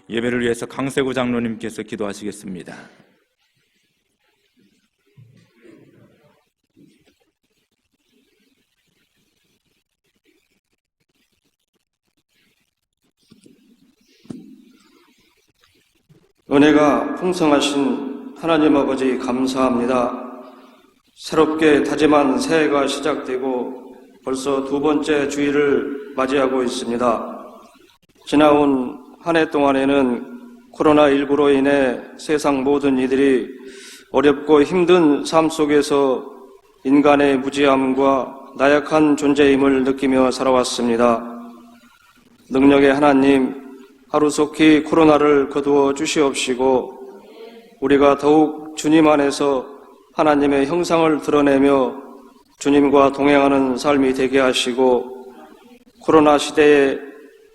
예배를 위해서 강세구 장로님께서 기도하시겠습니다. 은혜가 풍성하신 하나님 아버지 감사합니다. 새롭게 다짐한 새해가 시작되고 벌써 두 번째 주일을 맞이하고 있습니다. 지나온 한 해 동안에는 코로나19로 인해 세상 모든 이들이 어렵고 힘든 삶 속에서 인간의 무지함과 나약한 존재임을 느끼며 살아왔습니다. 능력의 하나님, 하루속히 코로나를 거두어 주시옵시고 우리가 더욱 주님 안에서 하나님의 형상을 드러내며 주님과 동행하는 삶이 되게 하시고 코로나 시대에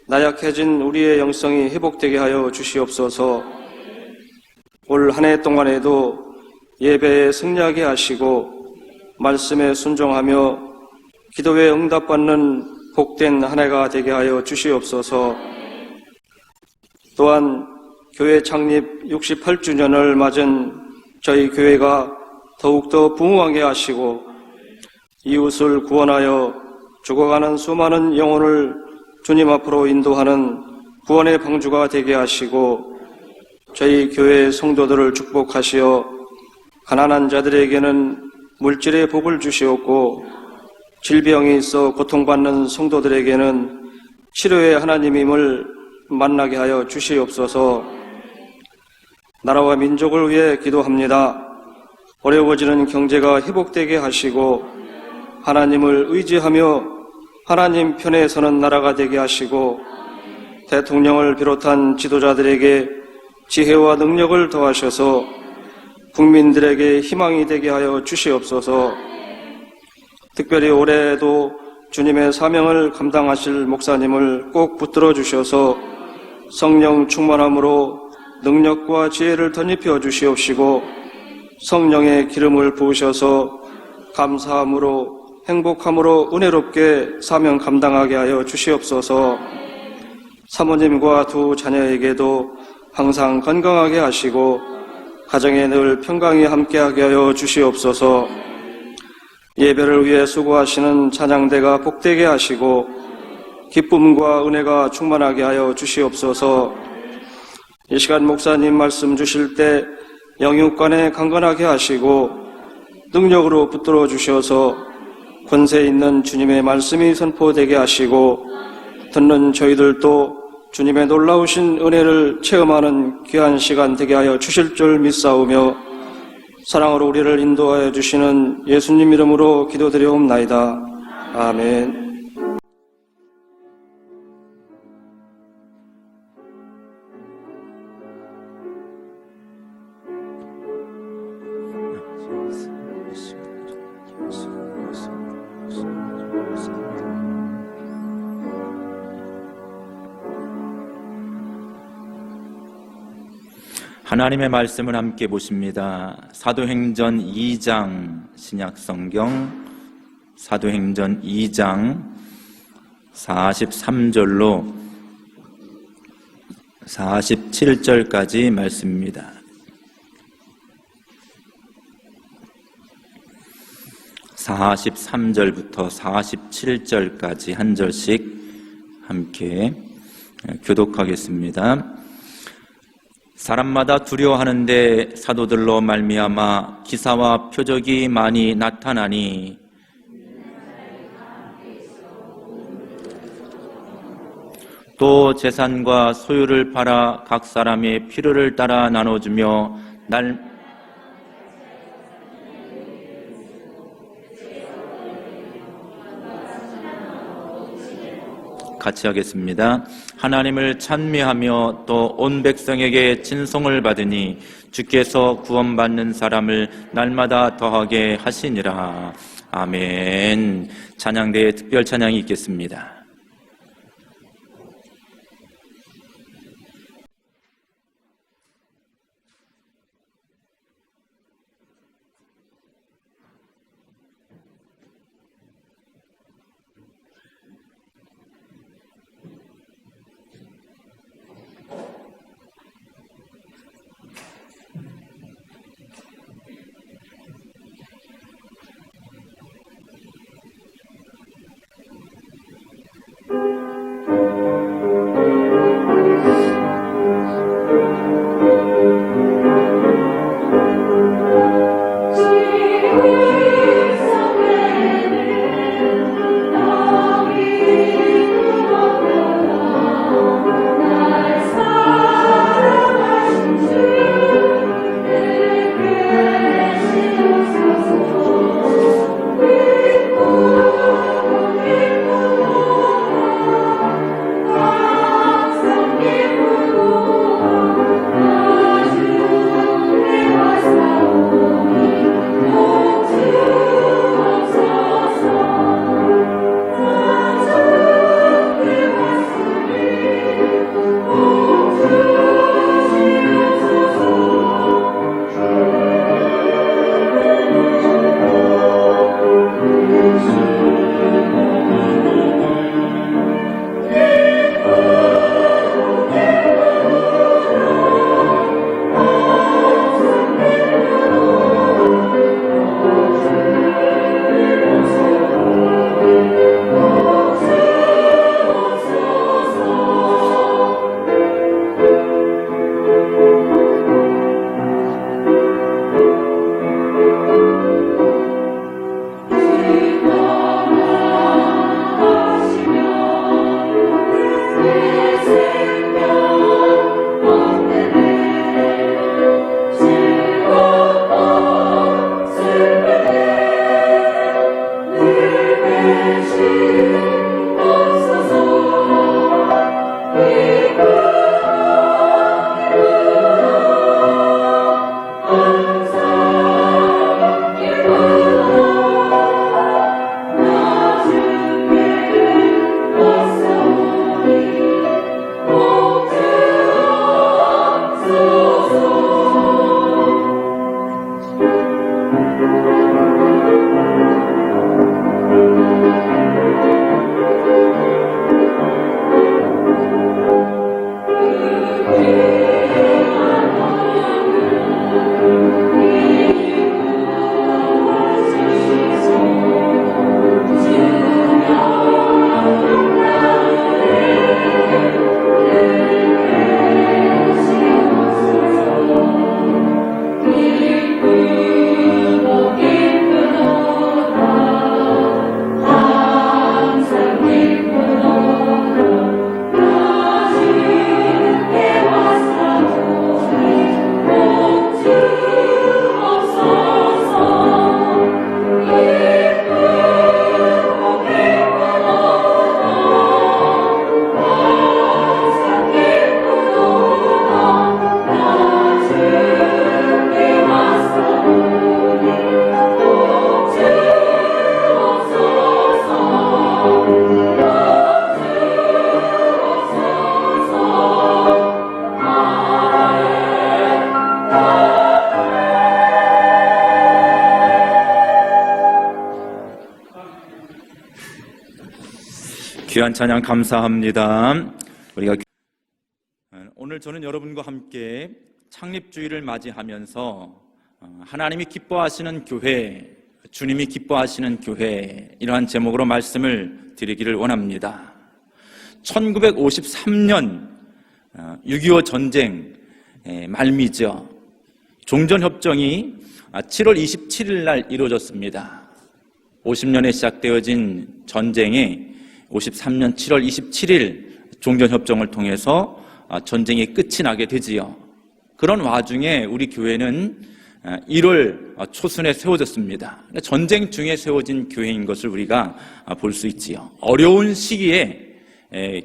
나약해진 우리의 영성이 회복되게 하여 주시옵소서. 올 한 해 동안에도 예배에 승리하게 하시고 말씀에 순종하며 기도에 응답받는 복된 한 해가 되게 하여 주시옵소서. 또한 교회 창립 68주년을 맞은 저희 교회가 더욱더 부흥하게 하시고 이웃을 구원하여 죽어가는 수많은 영혼을 주님 앞으로 인도하는 구원의 방주가 되게 하시고 저희 교회의 성도들을 축복하시어 가난한 자들에게는 물질의 복을 주시옵고 질병이 있어 고통받는 성도들에게는 치료의 하나님임을 만나게 하여 주시옵소서. 나라와 민족을 위해 기도합니다. 어려워지는 경제가 회복되게 하시고 하나님을 의지하며 하나님 편에 서는 나라가 되게 하시고 대통령을 비롯한 지도자들에게 지혜와 능력을 더하셔서 국민들에게 희망이 되게 하여 주시옵소서. 특별히 올해에도 주님의 사명을 감당하실 목사님을 꼭 붙들어 주셔서 성령 충만함으로 능력과 지혜를 덧입혀 주시옵시고 성령의 기름을 부으셔서 감사함으로 행복함으로 은혜롭게 사명 감당하게 하여 주시옵소서. 사모님과 두 자녀에게도 항상 건강하게 하시고 가정에 늘 평강이 함께하게 하여 주시옵소서. 예배를 위해 수고하시는 찬양대가 복되게 하시고 기쁨과 은혜가 충만하게 하여 주시옵소서. 이 시간 목사님 말씀 주실 때 영육간에 강건하게 하시고 능력으로 붙들어 주셔서 권세 있는 주님의 말씀이 선포되게 하시고 듣는 저희들도 주님의 놀라우신 은혜를 체험하는 귀한 시간 되게 하여 주실 줄 믿사오며 사랑으로 우리를 인도하여 주시는 예수님 이름으로 기도드리옵나이다. 아멘. 하나님의 말씀을 함께 보십니다. 사도행전 2장 신약성경 사도행전 2장 43절로 47절까지 말씀입니다. 43절부터 47절까지 한 절씩 함께 교독하겠습니다. 사람마다 두려워하는데 사도들로 말미암아 기사와 표적이 많이 나타나니 또 재산과 소유를 팔아 각 사람의 필요를 따라 나눠주며 같이 하겠습니다. 하나님을 찬미하며 또 온 백성에게 진송을 받으니 주께서 구원받는 사람을 날마다 더하게 하시니라. 아멘. 찬양대에 특별 찬양이 있겠습니다. 귀한 찬양 감사합니다. 오늘 저는 여러분과 함께 창립주의를 맞이하면서 하나님이 기뻐하시는 교회, 주님이 기뻐하시는 교회, 이러한 제목으로 말씀을 드리기를 원합니다. 1953년 6.25 전쟁 말미죠. 종전협정이 7월 27일 날 이루어졌습니다. 50년에 시작되어진 전쟁이 53년 7월 27일 종전협정을 통해서 전쟁이 끝이 나게 되지요. 그런 와중에 우리 교회는 1월 초순에 세워졌습니다. 전쟁 중에 세워진 교회인 것을 우리가 볼 수 있지요. 어려운 시기에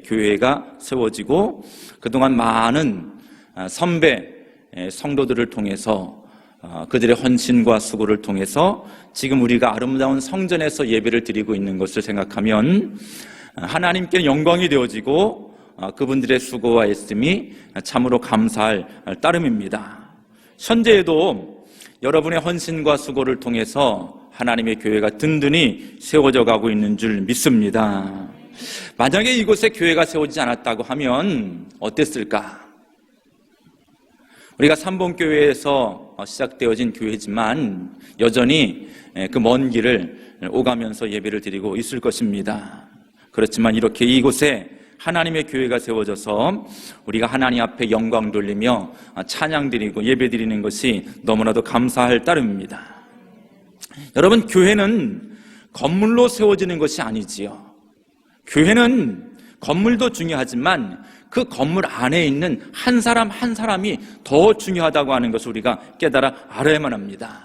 교회가 세워지고 그동안 많은 선배 성도들을 통해서 그들의 헌신과 수고를 통해서 지금 우리가 아름다운 성전에서 예배를 드리고 있는 것을 생각하면 하나님께 영광이 되어지고 그분들의 수고와 애씀이 참으로 감사할 따름입니다. 현재에도 여러분의 헌신과 수고를 통해서 하나님의 교회가 든든히 세워져 가고 있는 줄 믿습니다. 만약에 이곳에 교회가 세워지지 않았다고 하면 어땠을까? 우리가 삼봉교회에서 시작되어진 교회지만 여전히 그 먼 길을 오가면서 예배를 드리고 있을 것입니다. 그렇지만 이렇게 이곳에 하나님의 교회가 세워져서 우리가 하나님 앞에 영광 돌리며 찬양 드리고 예배 드리는 것이 너무나도 감사할 따름입니다. 여러분, 교회는 건물로 세워지는 것이 아니지요. 교회는 건물도 중요하지만 그 건물 안에 있는 한 사람 한 사람이 더 중요하다고 하는 것을 우리가 깨달아 알아야만 합니다.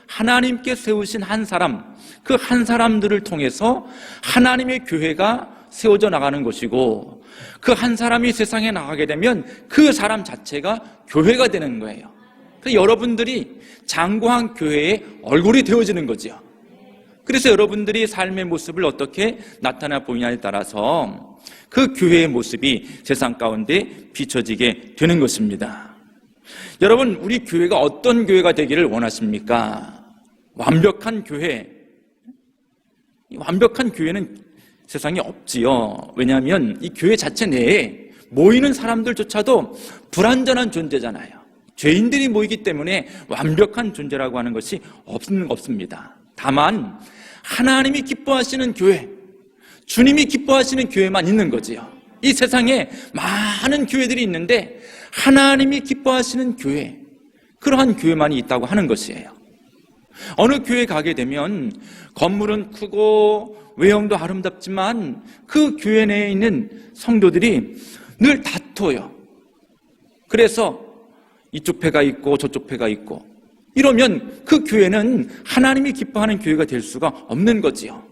하나님께 세우신 한 사람, 그 한 사람들을 통해서 하나님의 교회가 세워져 나가는 것이고, 그 한 사람이 세상에 나가게 되면 그 사람 자체가 교회가 되는 거예요. 그래서 여러분들이 장구한 교회의 얼굴이 되어지는 거죠. 그래서 여러분들이 삶의 모습을 어떻게 나타나 보이냐에 따라서 그 교회의 모습이 세상 가운데 비춰지게 되는 것입니다. 여러분, 우리 교회가 어떤 교회가 되기를 원하십니까? 완벽한 교회. 완벽한 교회는 세상에 없지요. 왜냐하면 이 교회 자체 내에 모이는 사람들조차도 불완전한 존재잖아요. 죄인들이 모이기 때문에 완벽한 존재라고 하는 것이 없습니다. 다만 하나님이 기뻐하시는 교회, 주님이 기뻐하시는 교회만 있는 거지요. 이 세상에 많은 교회들이 있는데 하나님이 기뻐하시는 교회, 그러한 교회만이 있다고 하는 것이에요. 어느 교회 가게 되면 건물은 크고 외형도 아름답지만 그 교회 내에 있는 성도들이 늘 다퉈요. 그래서 이쪽 패가 있고 저쪽 패가 있고, 이러면 그 교회는 하나님이 기뻐하는 교회가 될 수가 없는 거지요.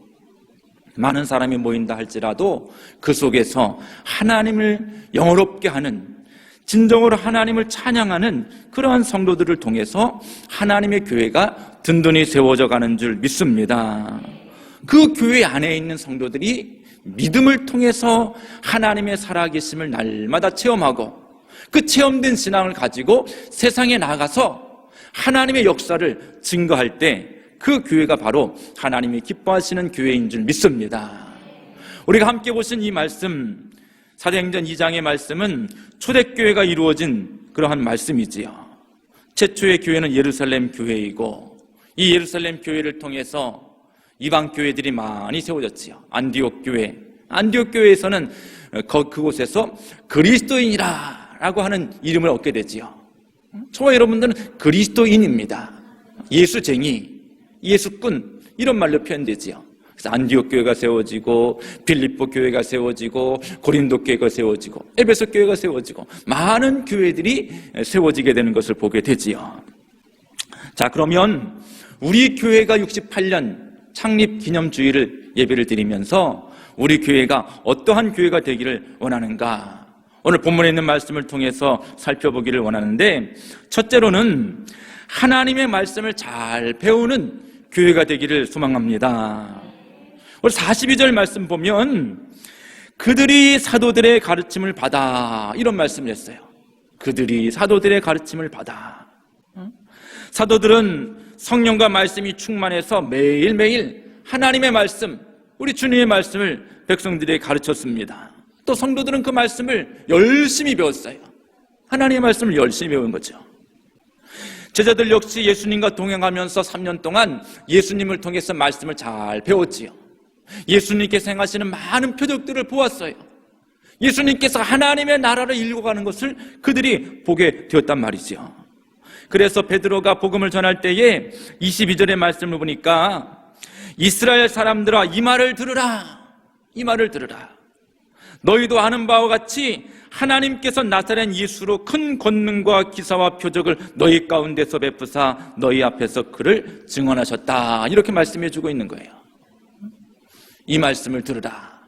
많은 사람이 모인다 할지라도 그 속에서 하나님을 영어롭게 하는, 진정으로 하나님을 찬양하는 그러한 성도들을 통해서 하나님의 교회가 든든히 세워져 가는 줄 믿습니다. 그 교회 안에 있는 성도들이 믿음을 통해서 하나님의 살아계심을 날마다 체험하고, 그 체험된 신앙을 가지고 세상에 나가서 하나님의 역사를 증거할 때 그 교회가 바로 하나님이 기뻐하시는 교회인 줄 믿습니다. 우리가 함께 보신 이 말씀, 사도행전 2장의 말씀은 초대교회가 이루어진 그러한 말씀이지요. 최초의 교회는 예루살렘 교회이고, 이 예루살렘 교회를 통해서 이방 교회들이 많이 세워졌지요. 안디옥 교회, 안디옥 교회에서는 그곳에서 그리스도인이라고 하는 이름을 얻게 되지요. 저와 여러분들은 그리스도인입니다. 예수쟁이, 예수꾼, 이런 말로 표현되지요. 그래서 안디옥 교회가 세워지고, 빌립보 교회가 세워지고, 고린도 교회가 세워지고, 에베소 교회가 세워지고, 많은 교회들이 세워지게 되는 것을 보게 되지요. 자, 그러면 우리 교회가 68년 창립 기념주일을 예배를 드리면서 우리 교회가 어떠한 교회가 되기를 원하는가, 오늘 본문에 있는 말씀을 통해서 살펴보기를 원하는데, 첫째로는 하나님의 말씀을 잘 배우는 교회가 되기를 소망합니다. 오늘 42절 말씀 보면 그들이 사도들의 가르침을 받아, 이런 말씀을 했어요. 그들이 사도들의 가르침을 받아. 사도들은 성령과 말씀이 충만해서 매일매일 하나님의 말씀, 우리 주님의 말씀을 백성들에게 가르쳤습니다. 또 성도들은 그 말씀을 열심히 배웠어요. 하나님의 말씀을 열심히 배운 거죠. 제자들 역시 예수님과 동행하면서 3년 동안 예수님을 통해서 말씀을 잘 배웠지요. 예수님께서 행하시는 많은 표적들을 보았어요. 예수님께서 하나님의 나라를 이루어가는 것을 그들이 보게 되었단 말이죠. 그래서 베드로가 복음을 전할 때에 22절의 말씀을 보니까 이스라엘 사람들아 이 말을 들으라. 이 말을 들으라. 너희도 아는 바와 같이 하나님께서 나사렛 예수로 큰 권능과 기사와 표적을 너희 가운데서 베푸사 너희 앞에서 그를 증언하셨다. 이렇게 말씀해 주고 있는 거예요. 이 말씀을 들으라.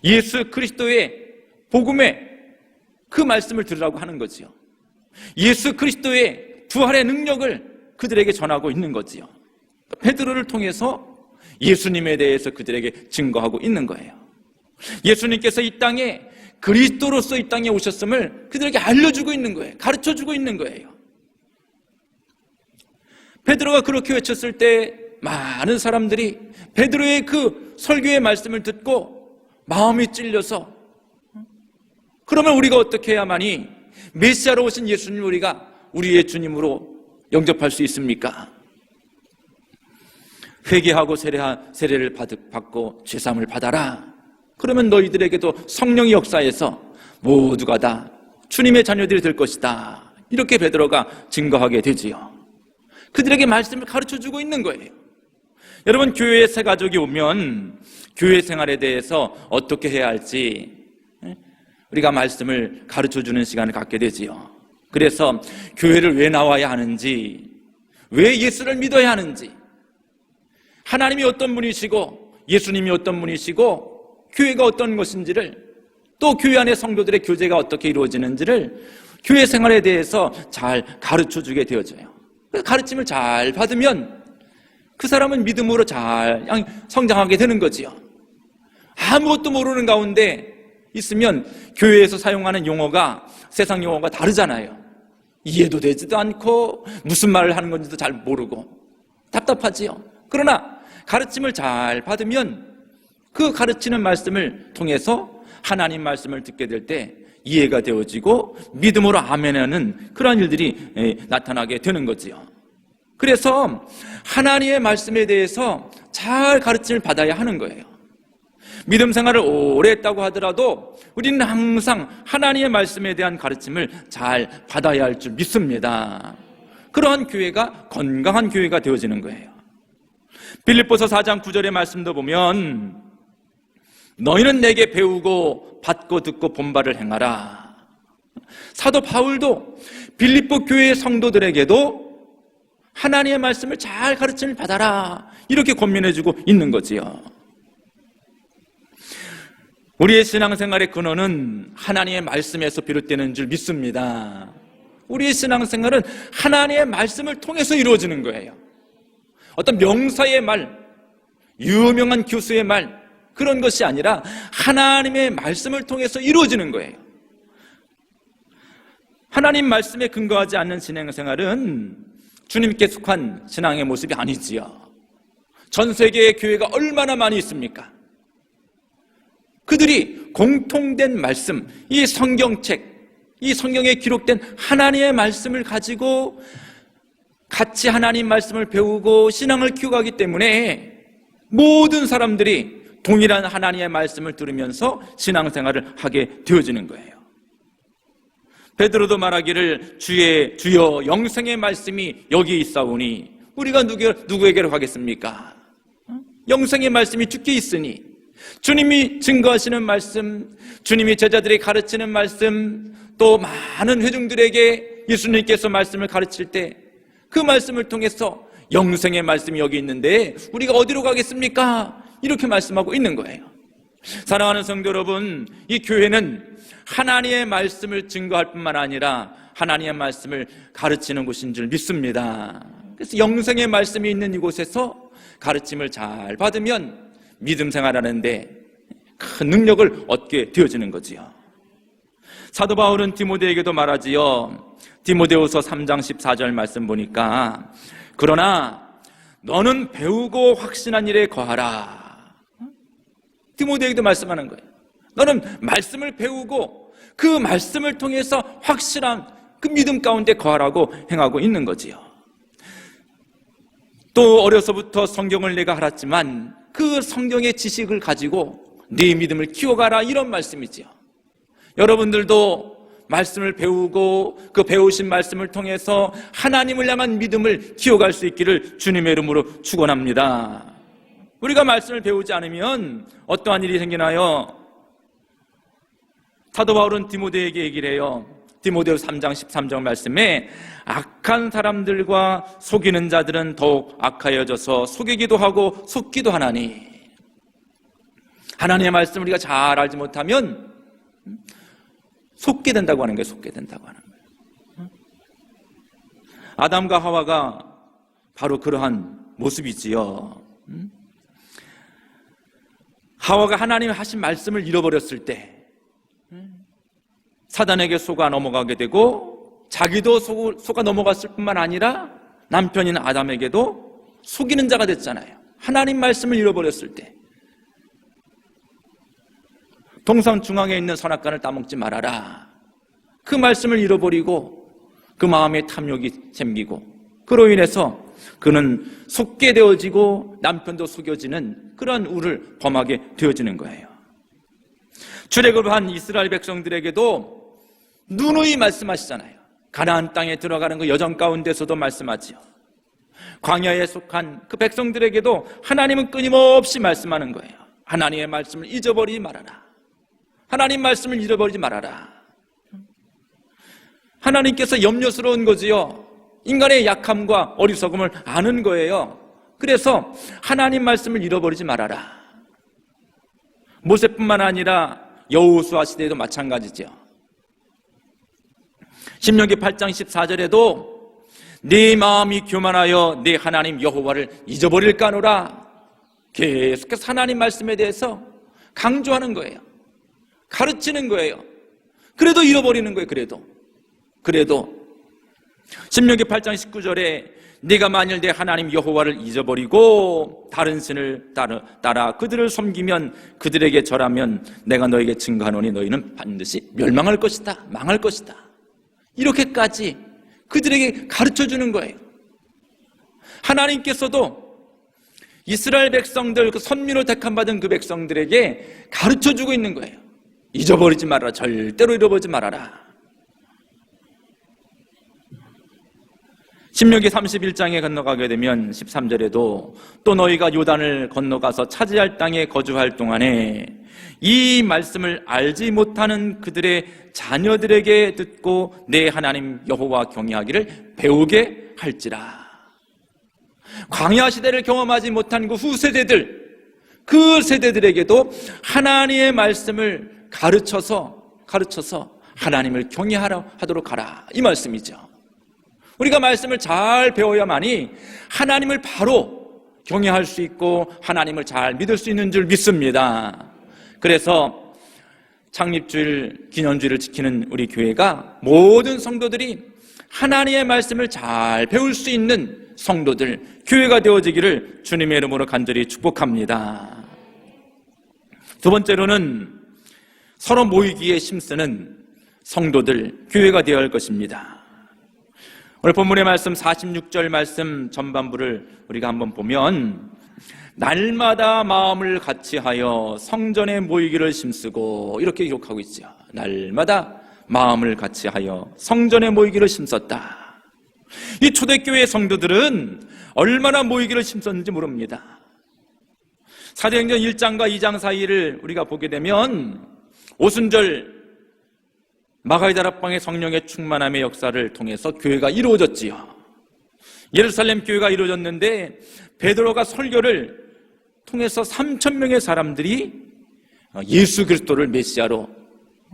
예수 그리스도의 복음의 그 말씀을 들으라고 하는 거지요. 예수 그리스도의 부활의 능력을 그들에게 전하고 있는 거지요. 베드로를 통해서 예수님에 대해서 그들에게 증거하고 있는 거예요. 예수님께서 이 땅에 그리스도로서 이 땅에 오셨음을 그들에게 알려주고 있는 거예요. 가르쳐주고 있는 거예요. 베드로가 그렇게 외쳤을 때 많은 사람들이 베드로의 그 설교의 말씀을 듣고 마음이 찔려서 그러면 우리가 어떻게 해야만이 메시아로 오신 예수님을 우리가 우리의 주님으로 영접할 수 있습니까? 회개하고 세례를 받고 죄사함을 받아라. 그러면 너희들에게도 성령의 역사에서 모두가 다 주님의 자녀들이 될 것이다. 이렇게 베드로가 증거하게 되지요. 그들에게 말씀을 가르쳐주고 있는 거예요. 여러분, 교회에 새 가족이 오면 교회 생활에 대해서 어떻게 해야 할지 우리가 말씀을 가르쳐주는 시간을 갖게 되지요. 그래서 교회를 왜 나와야 하는지, 왜 예수를 믿어야 하는지, 하나님이 어떤 분이시고 예수님이 어떤 분이시고 교회가 어떤 것인지를, 또 교회 안의 성도들의 교제가 어떻게 이루어지는지를 교회 생활에 대해서 잘 가르쳐주게 되어져요. 가르침을 잘 받으면 그 사람은 믿음으로 잘 성장하게 되는 거지요. 아무것도 모르는 가운데 있으면 교회에서 사용하는 용어가 세상 용어가 다르잖아요. 이해도 되지도 않고 무슨 말을 하는 건지도 잘 모르고 답답하지요. 그러나 가르침을 잘 받으면 그 가르치는 말씀을 통해서 하나님 말씀을 듣게 될 때 이해가 되어지고 믿음으로 아멘하는 그런 일들이 나타나게 되는 거지요. 그래서 하나님의 말씀에 대해서 잘 가르침을 받아야 하는 거예요. 믿음 생활을 오래 했다고 하더라도 우리는 항상 하나님의 말씀에 대한 가르침을 잘 받아야 할 줄 믿습니다. 그러한 교회가 건강한 교회가 되어지는 거예요. 빌립보서 4장 9절의 말씀도 보면 너희는 내게 배우고 받고 듣고 본바를 행하라. 사도 바울도 빌립보 교회의 성도들에게도 하나님의 말씀을 잘 가르침을 받아라 이렇게 권면해주고 있는 거지요. 우리의 신앙생활의 근원은 하나님의 말씀에서 비롯되는 줄 믿습니다. 우리의 신앙생활은 하나님의 말씀을 통해서 이루어지는 거예요. 어떤 명사의 말, 유명한 교수의 말, 그런 것이 아니라 하나님의 말씀을 통해서 이루어지는 거예요. 하나님 말씀에 근거하지 않는 신앙생활은 주님께 속한 신앙의 모습이 아니지요. 전 세계의 교회가 얼마나 많이 있습니까? 그들이 공통된 말씀, 이 성경책, 이 성경에 기록된 하나님의 말씀을 가지고 같이 하나님 말씀을 배우고 신앙을 키워가기 때문에 모든 사람들이 동일한 하나님의 말씀을 들으면서 신앙생활을 하게 되어지는 거예요. 베드로도 말하기를 주여 영생의 말씀이 여기 있사오니 우리가 누구에게로 가겠습니까? 영생의 말씀이 주께 있으니 주님이 증거하시는 말씀, 주님이 제자들이 가르치는 말씀, 또 많은 회중들에게 예수님께서 말씀을 가르칠 때 그 말씀을 통해서 영생의 말씀이 여기 있는데 우리가 어디로 가겠습니까? 이렇게 말씀하고 있는 거예요. 사랑하는 성도 여러분, 이 교회는 하나님의 말씀을 증거할 뿐만 아니라 하나님의 말씀을 가르치는 곳인 줄 믿습니다. 그래서 영생의 말씀이 있는 이곳에서 가르침을 잘 받으면 믿음 생활하는데 큰 능력을 얻게 되어지는 거지요. 사도 바울은 디모데에게도 말하지요. 디모데후서 3장 14절 말씀 보니까 그러나 너는 배우고 확신한 일에 거하라. 디모데에게도 말씀하는 거예요. 너는 말씀을 배우고 그 말씀을 통해서 확실한 그 믿음 가운데 거하라고 행하고 있는 거지요. 또 어려서부터 성경을 내가 알았지만 그 성경의 지식을 가지고 네 믿음을 키워가라, 이런 말씀이지요. 여러분들도 말씀을 배우고 그 배우신 말씀을 통해서 하나님을 향한 믿음을 키워갈 수 있기를 주님의 이름으로 축원합니다. 우리가 말씀을 배우지 않으면 어떠한 일이 생기나요? 사도 바울은 디모데에게 얘기를 해요. 디모데후서 3장 13절 말씀에 악한 사람들과 속이는 자들은 더욱 악하여져서 속이기도 하고 속기도 하나니, 하나님의 말씀을 우리가 잘 알지 못하면 속게 된다고 하는 거예요. 속게 된다고 하는 거예요. 아담과 하와가 바로 그러한 모습이지요. 하와가 하나님이 하신 말씀을 잃어버렸을 때 사단에게 속아 넘어가게 되고, 자기도 속아 넘어갔을 뿐만 아니라 남편인 아담에게도 속이는 자가 됐잖아요. 하나님 말씀을 잃어버렸을 때 동상 중앙에 있는 선악과를 따먹지 말아라, 그 말씀을 잃어버리고 그 마음에 탐욕이 생기고, 그로 인해서 그는 속게 되어지고 남편도 속여지는 그런 우를 범하게 되어지는 거예요. 출애굽을 한 이스라엘 백성들에게도 누누이 말씀하시잖아요. 가나안 땅에 들어가는 그 여정 가운데서도 말씀하지요. 광야에 속한 그 백성들에게도 하나님은 끊임없이 말씀하는 거예요. 하나님의 말씀을 잊어버리지 말아라. 하나님 말씀을 잃어버리지 말아라. 하나님께서 염려스러운 거지요. 인간의 약함과 어리석음을 아는 거예요. 그래서 하나님 말씀을 잃어버리지 말아라. 모세뿐만 아니라 여호수아 시대에도 마찬가지죠. 신명기 8장 14절에도 네 마음이 교만하여 네 하나님 여호와를 잊어버릴까노라. 계속해서 하나님 말씀에 대해서 강조하는 거예요. 가르치는 거예요. 그래도 잃어버리는 거예요. 그래도 신명기 8장 19절에 네가 만일 내 하나님 여호와를 잊어버리고 다른 신을 따라 그들을 섬기면 그들에게 절하면 내가 너에게 증거하노니 너희는 반드시 멸망할 것이다, 망할 것이다. 이렇게까지 그들에게 가르쳐주는 거예요. 하나님께서도 이스라엘 백성들, 그 선민으로 택함받은 그 백성들에게 가르쳐주고 있는 거예요. 잊어버리지 말아라. 절대로 잃어버리지 말아라. 신명기 31장에 건너가게 되면 13절에도 또 너희가 요단을 건너가서 차지할 땅에 거주할 동안에 이 말씀을 알지 못하는 그들의 자녀들에게 듣고 내 하나님 여호와 경외하기를 배우게 할지라. 광야 시대를 경험하지 못한 그 후세대들, 그 세대들에게도 하나님의 말씀을 가르쳐서 하나님을 경외하도록 하라, 이 말씀이죠. 우리가 말씀을 잘 배워야만이 하나님을 바로 경외할 수 있고 하나님을 잘 믿을 수 있는 줄 믿습니다. 그래서 창립주일, 기념주일을 지키는 우리 교회가 모든 성도들이 하나님의 말씀을 잘 배울 수 있는 성도들, 교회가 되어지기를 주님의 이름으로 간절히 축복합니다. 두 번째로는 서로 모이기에 힘쓰는 성도들, 교회가 되어야 할 것입니다. 오늘 본문의 말씀 46절 말씀 전반부를 우리가 한번 보면 날마다 마음을 같이하여 성전에 모이기를 힘쓰고, 이렇게 기록하고 있죠. 날마다 마음을 같이하여 성전에 모이기를 힘썼다. 이 초대교회 성도들은 얼마나 모이기를 힘썼는지 모릅니다. 사도행전 1장과 2장 사이를 우리가 보게 되면 오순절 마가의 다락방의 성령의 충만함의 역사를 통해서 교회가 이루어졌지요. 예루살렘 교회가 이루어졌는데 베드로가 설교를 통해서 3,000명의 사람들이 예수 그리스도를 메시아로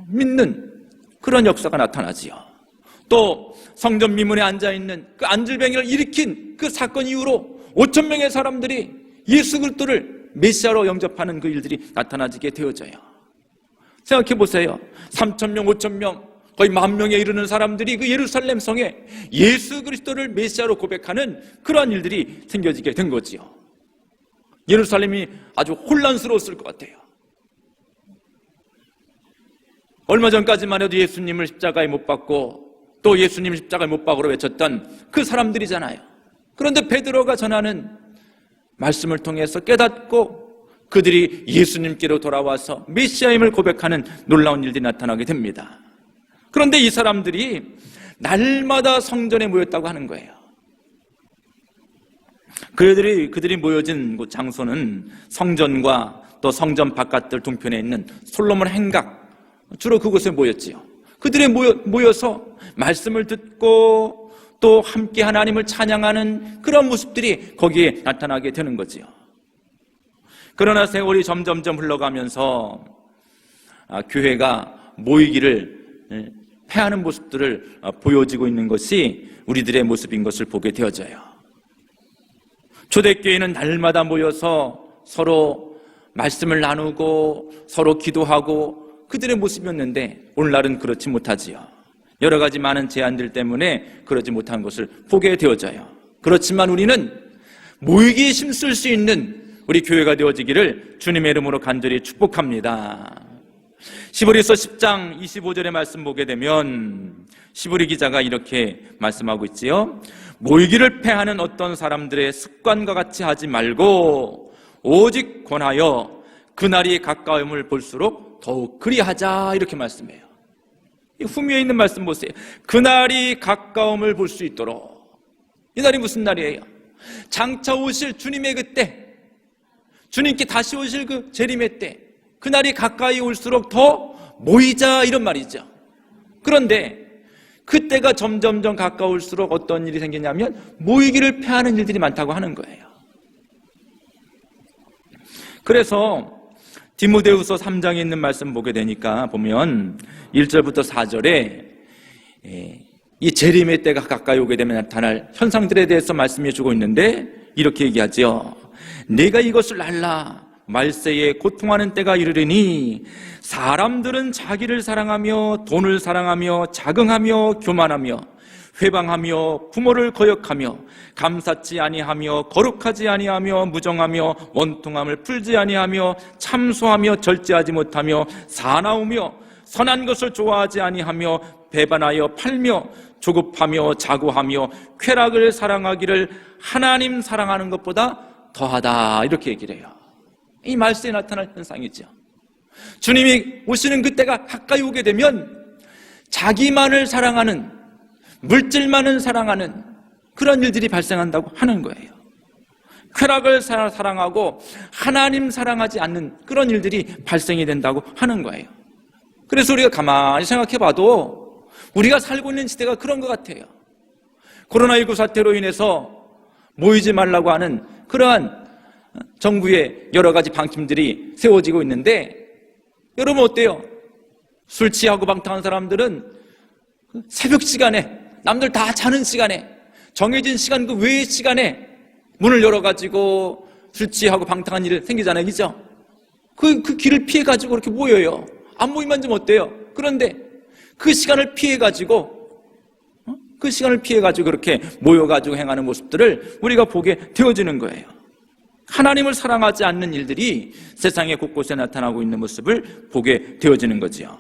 믿는 그런 역사가 나타나지요. 또 성전 미문에 앉아있는 그 안질뱅이를 일으킨 그 사건 이후로 5,000명의 사람들이 예수 그리스도를 메시아로 영접하는 그 일들이 나타나지게 되어져요. 생각해 보세요. 3,000명, 5,000명, 거의 10,000명에 이르는 사람들이 그 예루살렘 성에 예수 그리스도를 메시아로 고백하는 그러한 일들이 생겨지게 된 거지요. 예루살렘이 아주 혼란스러웠을 것 같아요. 얼마 전까지만 해도 예수님을 십자가에 못 박고 또 예수님 십자가에 못 박으로 외쳤던 그 사람들이잖아요. 그런데 베드로가 전하는 말씀을 통해서 깨닫고 그들이 예수님께로 돌아와서 메시아임을 고백하는 놀라운 일들이 나타나게 됩니다. 그런데 이 사람들이 날마다 성전에 모였다고 하는 거예요. 그들이 모여진 곳 장소는 성전과 또 성전 바깥들 동편에 있는 솔로몬 행각, 주로 그곳에 모였지요. 그들이 모여서 말씀을 듣고 또 함께 하나님을 찬양하는 그런 모습들이 거기에 나타나게 되는 거지요. 그러나 세월이 점점점 흘러가면서 교회가 모이기를 패하는 모습들을 보여지고 있는 것이 우리들의 모습인 것을 보게 되어져요. 초대교회는 날마다 모여서 서로 말씀을 나누고 서로 기도하고 그들의 모습이었는데 오늘날은 그렇지 못하지요. 여러 가지 많은 제한들 때문에 그러지 못한 것을 보게 되어져요. 그렇지만 우리는 모이기에 힘쓸 수 있는 우리 교회가 되어지기를 주님의 이름으로 간절히 축복합니다. 시브리서 10장 25절의 말씀 보게 되면 시브리 기자가 이렇게 말씀하고 있지요. 모이기를 패하는 어떤 사람들의 습관과 같이 하지 말고 오직 권하여 그날이 가까움을 볼수록 더욱 그리하자, 이렇게 말씀해요. 이 후미에 있는 말씀 보세요. 그날이 가까움을 볼 수 있도록. 이 날이 무슨 날이에요? 장차 오실 주님의 그때, 주님께 다시 오실 그 재림의 때, 그날이 가까이 올수록 더 모이자, 이런 말이죠. 그런데 그때가 점점점 가까울수록 어떤 일이 생기냐면 모이기를 패하는 일들이 많다고 하는 거예요. 그래서 디모데후서 3장에 있는 말씀 보게 되니까 보면 1절부터 4절에 이 재림의 때가 가까이 오게 되면 나타날 현상들에 대해서 말씀해 주고 있는데 이렇게 얘기하죠. 내가 이것을 알라. 말세에 고통하는 때가 이르리니 사람들은 자기를 사랑하며 돈을 사랑하며 자긍하며 교만하며 회방하며 부모를 거역하며 감사치 아니하며 거룩하지 아니하며 무정하며 원통함을 풀지 아니하며 참소하며 절제하지 못하며 사나우며 선한 것을 좋아하지 아니하며 배반하여 팔며 조급하며 자고하며 쾌락을 사랑하기를 하나님 사랑하는 것보다 더하다, 이렇게 얘기를 해요. 이 말세에 나타날 현상이죠. 주님이 오시는 그때가 가까이 오게 되면 자기만을 사랑하는, 물질만을 사랑하는 그런 일들이 발생한다고 하는 거예요. 쾌락을 사랑하고 하나님 사랑하지 않는 그런 일들이 발생이 된다고 하는 거예요. 그래서 우리가 가만히 생각해 봐도 우리가 살고 있는 시대가 그런 것 같아요. 코로나19 사태로 인해서 모이지 말라고 하는 그러한 정부의 여러 가지 방침들이 세워지고 있는데 여러분 어때요? 술 취하고 방탕한 사람들은 새벽 시간에, 남들 다 자는 시간에, 정해진 시간 그 외의 시간에 문을 열어가지고 술 취하고 방탕한 일이 생기잖아요. 그죠? 그 길을 피해가지고 그렇게 모여요. 안 모이면 좀 어때요? 그런데 그 시간을 피해가지고 그렇게 모여가지고 행하는 모습들을 우리가 보게 되어지는 거예요. 하나님을 사랑하지 않는 일들이 세상의 곳곳에 나타나고 있는 모습을 보게 되어지는 거지요.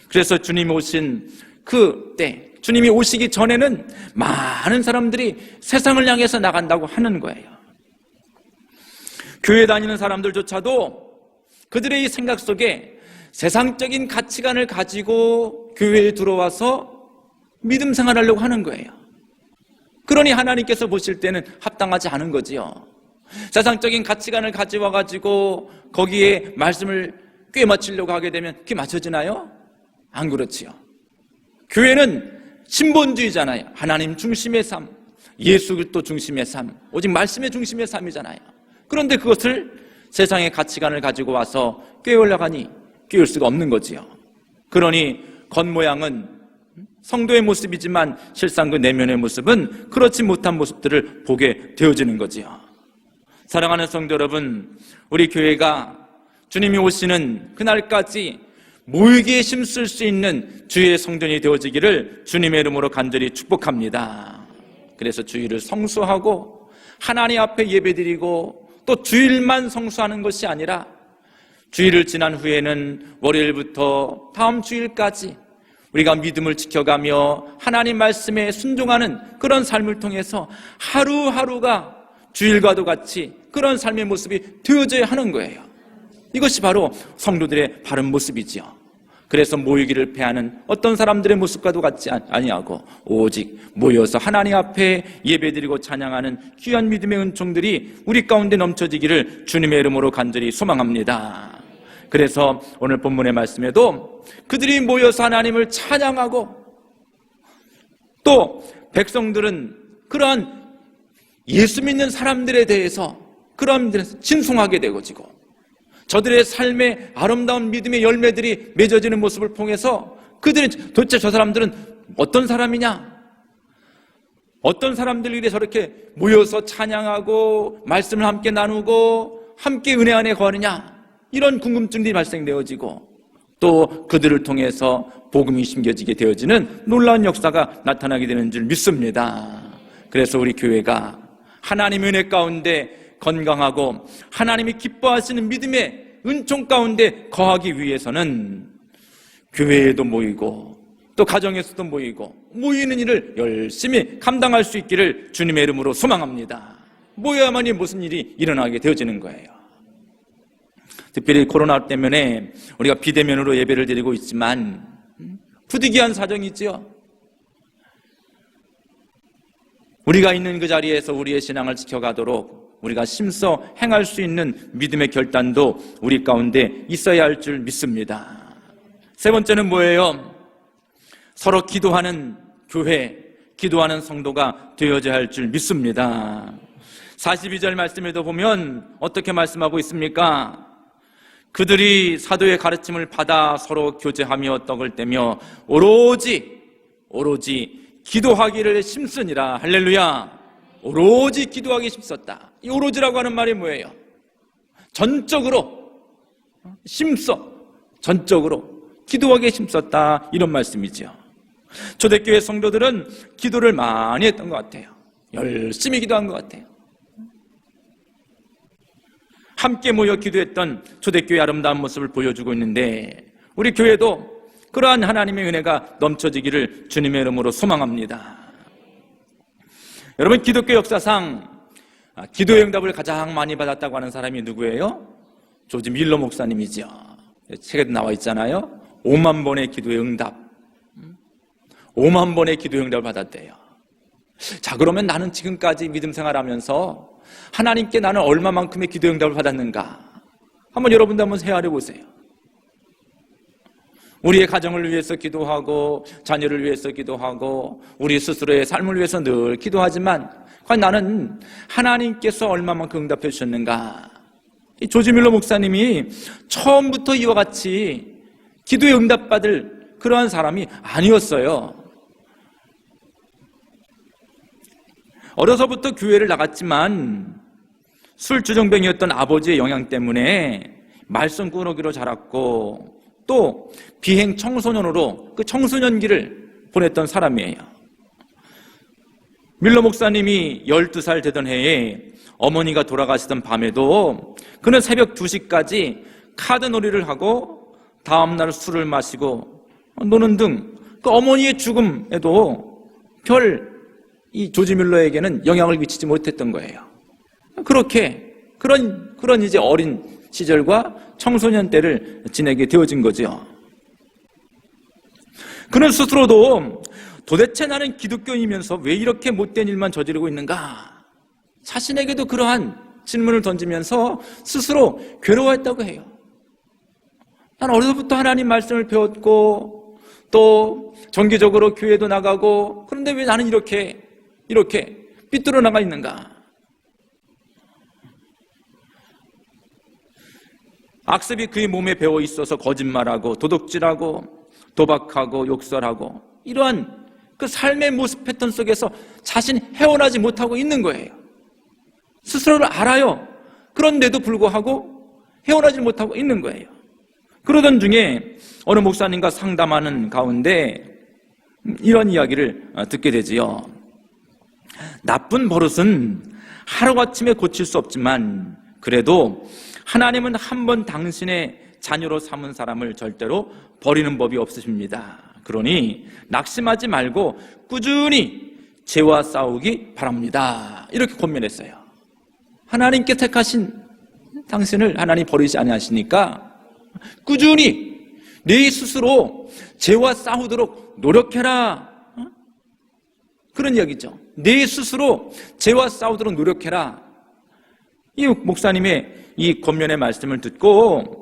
그래서 주님이 오신 그 때, 주님이 오시기 전에는 많은 사람들이 세상을 향해서 나간다고 하는 거예요. 교회 다니는 사람들조차도 그들의 이 생각 속에 세상적인 가치관을 가지고 교회에 들어와서 믿음 생활하려고 하는 거예요. 그러니 하나님께서 보실 때는 합당하지 않은 거지요. 세상적인 가치관을 가져와가지고 거기에 말씀을 꿰맞추려고 하게 되면 그게 맞춰지나요? 안 그렇지요. 교회는 신본주의잖아요. 하나님 중심의 삶, 예수 그리스도 중심의 삶, 오직 말씀의 중심의 삶이잖아요. 그런데 그것을 세상의 가치관을 가지고 와서 꿰우려고 하니 꿰울 수가 없는 거지요. 그러니 겉모양은 성도의 모습이지만 실상 그 내면의 모습은 그렇지 못한 모습들을 보게 되어지는 거지요. 사랑하는 성도 여러분, 우리 교회가 주님이 오시는 그날까지 모이기에 힘쓸 수 있는 주의 성전이 되어지기를 주님의 이름으로 간절히 축복합니다. 그래서 주일을 성수하고 하나님 앞에 예배드리고 또 주일만 성수하는 것이 아니라 주일을 지난 후에는 월요일부터 다음 주일까지 우리가 믿음을 지켜가며 하나님 말씀에 순종하는 그런 삶을 통해서 하루하루가 주일과도 같이 그런 삶의 모습이 되어져야 하는 거예요. 이것이 바로 성도들의 바른 모습이지요. 그래서 모이기를 패하는 어떤 사람들의 모습과도 같지 아니하고 오직 모여서 하나님 앞에 예배드리고 찬양하는 귀한 믿음의 은총들이 우리 가운데 넘쳐지기를 주님의 이름으로 간절히 소망합니다. 그래서 오늘 본문의 말씀에도 그들이 모여서 하나님을 찬양하고 또 백성들은 그러한 예수 믿는 사람들에 대해서 그런 데서 진송하게 되어지고 저들의 삶의 아름다운 믿음의 열매들이 맺어지는 모습을 통해서 그들은 도대체 저 사람들은 어떤 사람이냐? 어떤 사람들이 저렇게 모여서 찬양하고 말씀을 함께 나누고 함께 은혜 안에 거하느냐? 이런 궁금증들이 발생되어지고 또 그들을 통해서 복음이 심겨지게 되어지는 놀라운 역사가 나타나게 되는 줄 믿습니다. 그래서 우리 교회가 하나님의 은혜 가운데 건강하고 하나님이 기뻐하시는 믿음의 은총 가운데 거하기 위해서는 교회에도 모이고 또 가정에서도 모이고 모이는 일을 열심히 감당할 수 있기를 주님의 이름으로 소망합니다. 모여야만이 무슨 일이 일어나게 되어지는 거예요. 특별히 코로나 때문에 우리가 비대면으로 예배를 드리고 있지만 부득이한 사정이지요. 우리가 있는 그 자리에서 우리의 신앙을 지켜가도록 우리가 심써 행할 수 있는 믿음의 결단도 우리 가운데 있어야 할 줄 믿습니다. 세 번째는 뭐예요? 서로 기도하는 교회, 기도하는 성도가 되어져야 할 줄 믿습니다. 42절 말씀에도 보면 어떻게 말씀하고 있습니까? 그들이 사도의 가르침을 받아 서로 교제하며 떡을 떼며 오로지 기도하기를 힘쓰니라. 할렐루야. 오로지 기도하기 힘썼다. 이 오로지라고 하는 말이 뭐예요? 전적으로 전적으로 기도하기에 힘썼다, 이런 말씀이죠. 초대교회 성도들은 기도를 많이 했던 것 같아요. 열심히 기도한 것 같아요. 함께 모여 기도했던 초대교회의 아름다운 모습을 보여주고 있는데 우리 교회도 그러한 하나님의 은혜가 넘쳐지기를 주님의 이름으로 소망합니다. 여러분, 기독교 역사상 기도의 응답을 가장 많이 받았다고 하는 사람이 누구예요? 조지 밀러 목사님이죠. 책에도 나와 있잖아요. 5만 번의 기도의 응답, 5만 번의 기도의 응답을 받았대요. 자, 그러면 나는 지금까지 믿음 생활하면서 하나님께 나는 얼마만큼의 기도의 응답을 받았는가? 한번 여러분도 한번 헤아려 보세요. 우리의 가정을 위해서 기도하고 자녀를 위해서 기도하고 우리 스스로의 삶을 위해서 늘 기도하지만 과연 나는 하나님께서 얼마만큼 응답해 주셨는가? 이 조지 밀러 목사님이 처음부터 이와 같이 기도에 응답받을 그러한 사람이 아니었어요. 어려서부터 교회를 나갔지만 술주정뱅이였던 아버지의 영향 때문에 말썽 꾸러기로 자랐고 또 비행 청소년으로 그 청소년기를 보냈던 사람이에요. 밀러 목사님이 12살 되던 해에 어머니가 돌아가시던 밤에도 그는 새벽 2시까지 카드놀이를 하고 다음날 술을 마시고 노는 등 그 어머니의 죽음에도 이 조지 밀러에게는 영향을 미치지 못했던 거예요. 그렇게 그런 이제 어린 시절과 청소년 때를 지내게 되어진 거죠. 그는 스스로도 도대체 나는 기독교인이면서 왜 이렇게 못된 일만 저지르고 있는가? 자신에게도 그러한 질문을 던지면서 스스로 괴로워했다고 해요. 난 어려서부터 하나님 말씀을 배웠고 또 정기적으로 교회도 나가고 그런데 왜 나는 이렇게 삐뚤어 나가 있는가? 악습이 그의 몸에 배어 있어서 거짓말하고 도둑질하고 도박하고 욕설하고 이러한 그 삶의 모습 패턴 속에서 자신이 헤어나지 못하고 있는 거예요. 스스로를 알아요. 그런데도 불구하고 헤어나지 못하고 있는 거예요. 그러던 중에 어느 목사님과 상담하는 가운데 이런 이야기를 듣게 되지요. 나쁜 버릇은 하루아침에 고칠 수 없지만 그래도 하나님은 한 번 당신의 자녀로 삼은 사람을 절대로 버리는 법이 없으십니다. 그러니 낙심하지 말고 꾸준히 죄와 싸우기 바랍니다. 이렇게 권면했어요. 하나님께 택하신 당신을 하나님 버리지 아니하시니까 꾸준히 네 스스로 죄와 싸우도록 노력해라. 그런 이야기죠. 네 스스로 죄와 싸우도록 노력해라. 이 목사님의 이 권면의 말씀을 듣고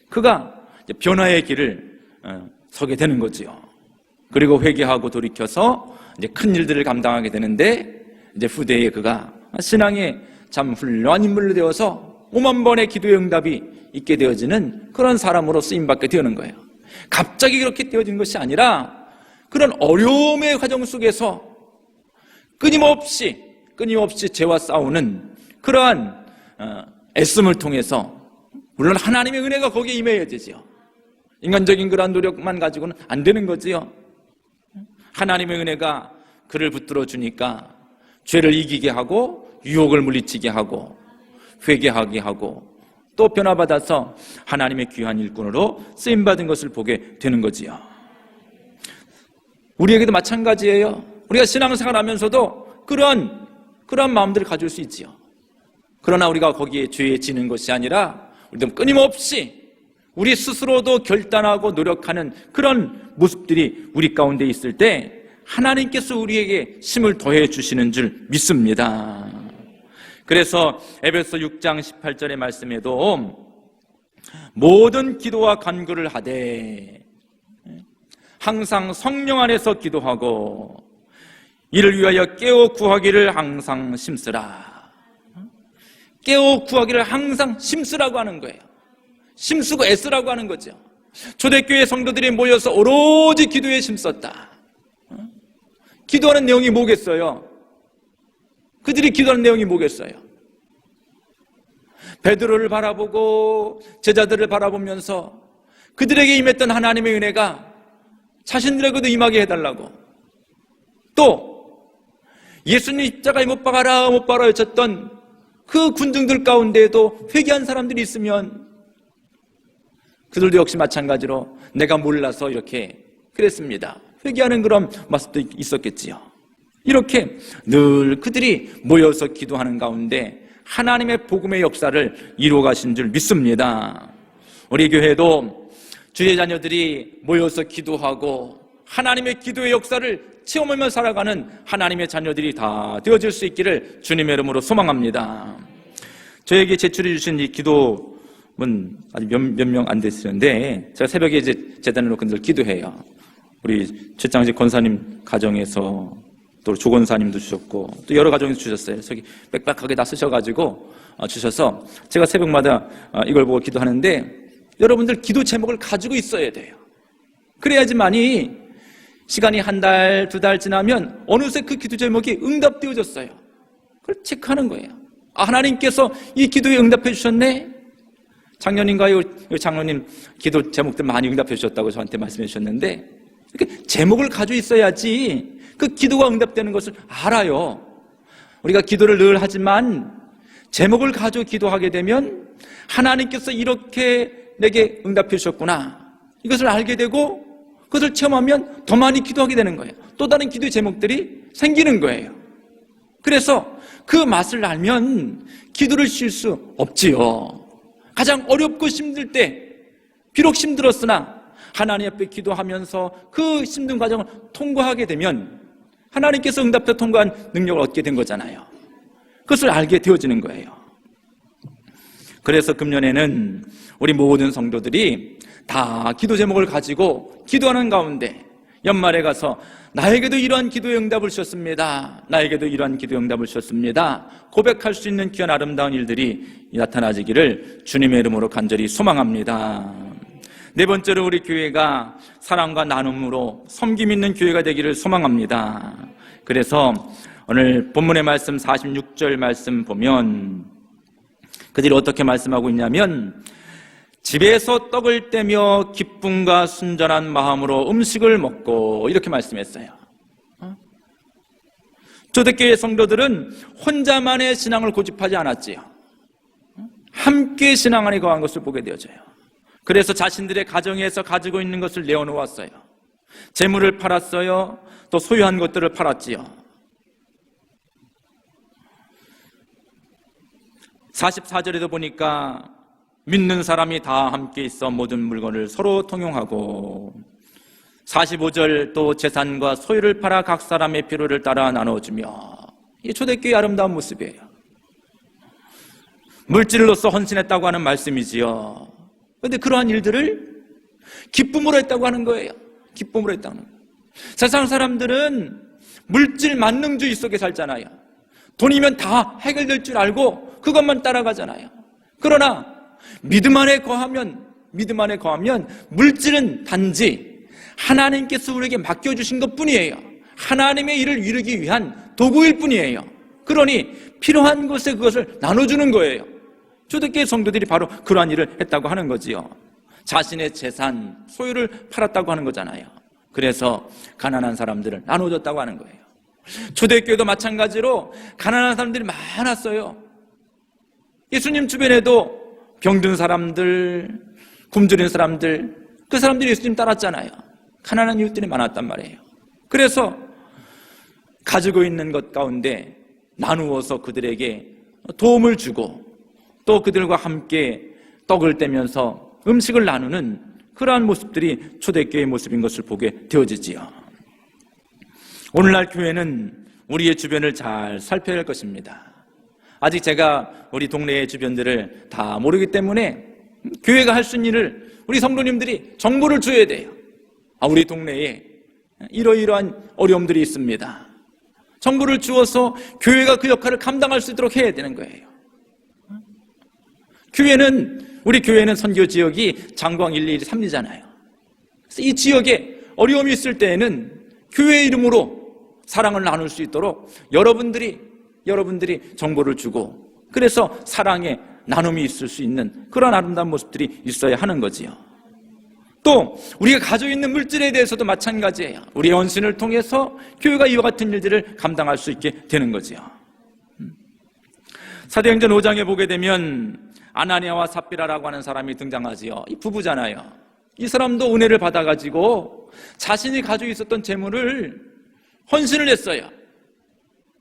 그가 변화의 길을 서게 되는 거지요. 그리고 회개하고 돌이켜서 이제 큰 일들을 감당하게 되는데 이제 후대에 그가 신앙의 참 훌륭한 인물로 되어서 5만 번의 기도의 응답이 있게 되어지는 그런 사람으로 쓰임받게 되는 거예요. 갑자기 그렇게 되어진 것이 아니라 그런 어려움의 과정 속에서 끊임없이 죄와 싸우는 그러한 애씀을 통해서 물론 하나님의 은혜가 거기에 임해야 되지요. 인간적인 그러한 노력만 가지고는 안 되는 거지요. 하나님의 은혜가 그를 붙들어 주니까 죄를 이기게 하고 유혹을 물리치게 하고 회개하게 하고 또 변화받아서 하나님의 귀한 일꾼으로 쓰임받은 것을 보게 되는 거지요. 우리에게도 마찬가지예요. 우리가 신앙생활 하면서도 그런 마음들을 가질 수 있지요. 그러나 우리가 거기에 죄에 지는 것이 아니라 우리도 끊임없이 우리 스스로도 결단하고 노력하는 그런 모습들이 우리 가운데 있을 때 하나님께서 우리에게 힘을 더해 주시는 줄 믿습니다. 그래서 에베소 6장 18절의 말씀에도 모든 기도와 간구를 하되 항상 성령 안에서 기도하고 이를 위하여 깨어 구하기를 항상 심쓰라. 깨어 구하기를 항상 심쓰라고 하는 거예요. 심쓰고 애쓰라고 하는 거죠. 초대교회 성도들이 모여서 오로지 기도에 힘썼다. 기도하는 내용이 뭐겠어요? 그들이 기도하는 내용이 뭐겠어요? 베드로를 바라보고 제자들을 바라보면서 그들에게 임했던 하나님의 은혜가 자신들에게도 임하게 해달라고, 또 예수님 십자가에 못 박아라 외쳤던 그 군중들 가운데에도 회개한 사람들이 있으면 그들도 역시 마찬가지로 내가 몰라서 이렇게 그랬습니다. 회개하는 그런 모습도 있었겠지요. 이렇게 늘 그들이 모여서 기도하는 가운데 하나님의 복음의 역사를 이루어 가신 줄 믿습니다. 우리 교회도 주의 자녀들이 모여서 기도하고 하나님의 기도의 역사를 체험하며 살아가는 하나님의 자녀들이 다 되어질 수 있기를 주님의 이름으로 소망합니다. 저에게 제출해 주신 이 기도문 아직 몇 명 안 되시는데 제가 새벽에 이제 재단을 놓고 늘 기도해요. 우리 최창식 권사님 가정에서 또 조 권사님도 주셨고 또 여러 가정에서 주셨어요. 저기 빽빽하게 다 쓰셔가지고 주셔서 제가 새벽마다 이걸 보고 기도하는데 여러분들 기도 제목을 가지고 있어야 돼요. 그래야지만이 시간이 한 달, 두 달 지나면 어느새 그 기도 제목이 응답되어졌어요. 그걸 체크하는 거예요. 아, 하나님께서 이 기도에 응답해 주셨네. 작년인가요? 장로님 기도 제목들 많이 응답해 주셨다고 저한테 말씀해 주셨는데 이렇게 제목을 가지고 있어야지 그 기도가 응답되는 것을 알아요. 우리가 기도를 늘 하지만 제목을 가지고 기도하게 되면 하나님께서 이렇게 내게 응답해 주셨구나, 이것을 알게 되고 그것을 체험하면 더 많이 기도하게 되는 거예요. 또 다른 기도의 제목들이 생기는 거예요. 그래서 그 맛을 알면 기도를 쉴 수 없지요. 가장 어렵고 힘들 때 비록 힘들었으나 하나님 앞에 기도하면서 그 힘든 과정을 통과하게 되면 하나님께서 응답해 통과한 능력을 얻게 된 거잖아요. 그것을 알게 되어지는 거예요. 그래서 금년에는 우리 모든 성도들이 다 기도 제목을 가지고 기도하는 가운데 연말에 가서 나에게도 이러한 기도의 응답을 주셨습니다, 나에게도 이러한 기도의 응답을 주셨습니다 고백할 수 있는 귀한 아름다운 일들이 나타나지기를 주님의 이름으로 간절히 소망합니다. 네 번째로 우리 교회가 사랑과 나눔으로 섬김 있는 교회가 되기를 소망합니다. 그래서 오늘 본문의 말씀 46절 말씀 보면 그들이 어떻게 말씀하고 있냐면 집에서 떡을 떼며 기쁨과 순전한 마음으로 음식을 먹고 이렇게 말씀했어요. 초대교회 성도들은 혼자만의 신앙을 고집하지 않았지요. 함께 신앙 안에 거한 것을 보게 되어져요. 그래서 자신들의 가정에서 가지고 있는 것을 내어놓았어요. 재물을 팔았어요. 또 소유한 것들을 팔았지요. 44절에도 보니까 믿는 사람이 다 함께 있어 모든 물건을 서로 통용하고, 45절 또 재산과 소유를 팔아 각 사람의 필요를 따라 나눠주며, 이 초대교회의 아름다운 모습이에요. 물질로서 헌신했다고 하는 말씀이지요. 그런데 그러한 일들을 기쁨으로 했다고 하는 거예요. 기쁨으로 했다는 거예요. 세상 사람들은 물질 만능주의 속에 살잖아요. 돈이면 다 해결될 줄 알고 그것만 따라가잖아요. 그러나 믿음 안에 거하면 물질은 단지 하나님께서 우리에게 맡겨주신 것뿐이에요. 하나님의 일을 이루기 위한 도구일 뿐이에요. 그러니 필요한 곳에 그것을 나눠주는 거예요. 초대교회 성도들이 바로 그러한 일을 했다고 하는 거지요. 자신의 재산, 소유를 팔았다고 하는 거잖아요. 그래서 가난한 사람들을 나눠줬다고 하는 거예요. 초대교회도 마찬가지로 가난한 사람들이 많았어요. 예수님 주변에도 병든 사람들, 굶주린 사람들, 그 사람들이 예수님 따랐잖아요. 가난한 이웃들이 많았단 말이에요. 그래서 가지고 있는 것 가운데 나누어서 그들에게 도움을 주고, 또 그들과 함께 떡을 떼면서 음식을 나누는 그러한 모습들이 초대교회의 모습인 것을 보게 되어지지요. 오늘날 교회는 우리의 주변을 잘 살펴야 할 것입니다. 아직 제가 우리 동네의 주변들을 다 모르기 때문에 교회가 할 수 있는 일을 우리 성도님들이 정보를 줘야 돼요. 우리 동네에 이러이러한 어려움들이 있습니다. 정보를 주어서 교회가 그 역할을 감당할 수 있도록 해야 되는 거예요. 우리 교회는 선교 지역이 장광 123이잖아요. 그래서 이 지역에 어려움이 있을 때에는 교회 이름으로 사랑을 나눌 수 있도록 여러분들이 정보를 주고, 그래서 사랑의 나눔이 있을 수 있는 그런 아름다운 모습들이 있어야 하는 거지요. 또 우리가 가지고 있는 물질에 대해서도 마찬가지예요. 우리의 헌신을 통해서 교회가 이와 같은 일들을 감당할 수 있게 되는 거지요. 사도행전 5장에 보게 되면 아나니아와 삽비라라고 하는 사람이 등장하지요. 이 부부잖아요. 이 사람도 은혜를 받아가지고 자신이 가지고 있었던 재물을 헌신을 했어요.